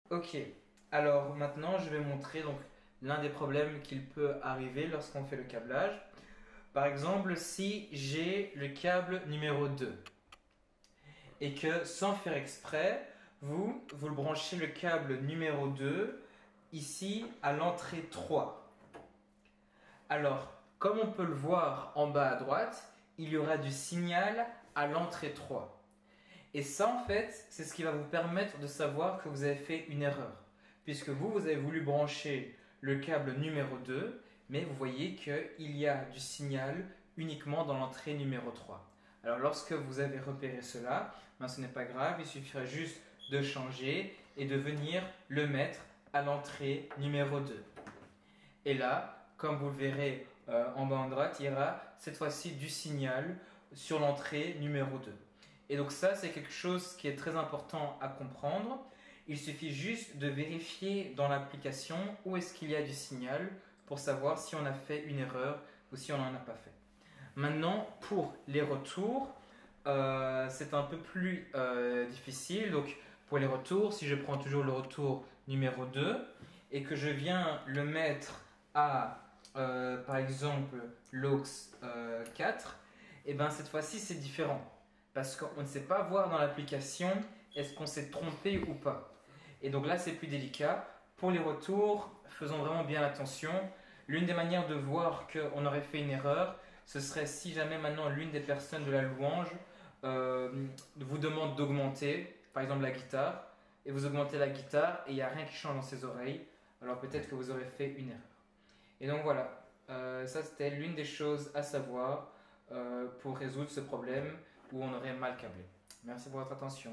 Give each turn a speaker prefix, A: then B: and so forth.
A: Ok, alors maintenant je vais montrer donc l'un des problèmes qu'il peut arriver lorsqu'on fait le câblage. Par exemple, si j'ai le câble numéro 2 et que sans faire exprès, vous le branchez le câble numéro 2 ici à l'entrée 3. Alors, comme on peut le voir en bas à droite, il y aura du signal à l'entrée 3. Et ça, en fait, c'est ce qui va vous permettre de savoir que vous avez fait une erreur. Puisque vous avez voulu brancher le câble numéro 2, mais vous voyez qu'il y a du signal uniquement dans l'entrée numéro 3. Alors, lorsque vous avez repéré cela, ben, ce n'est pas grave, il suffira juste de changer et de venir le mettre à l'entrée numéro 2. Et là, comme vous le verrez en bas à droite, il y aura cette fois-ci du signal sur l'entrée numéro 2. Et donc ça, c'est quelque chose qui est très important à comprendre. Il suffit juste de vérifier dans l'application où est-ce qu'il y a du signal pour savoir si on a fait une erreur ou si on n'en a pas fait. Maintenant, pour les retours, c'est un peu plus difficile. Donc, pour les retours, si je prends toujours le retour numéro 2 et que je viens le mettre à, par exemple, l'aux 4, et ben cette fois-ci, c'est différent. Parce qu'on ne sait pas voir dans l'application est-ce qu'on s'est trompé ou pas. Et donc là, c'est plus délicat. Pour les retours, faisons vraiment bien attention. L'une des manières de voir qu'on aurait fait une erreur, ce serait si jamais maintenant l'une des personnes de la louange vous demande d'augmenter, par exemple la guitare, et vous augmentez la guitare et il n'y a rien qui change dans ses oreilles, alors peut-être que vous aurez fait une erreur. Et donc voilà, ça c'était l'une des choses à savoir pour résoudre ce problème où on aurait mal câblé. Merci pour votre attention.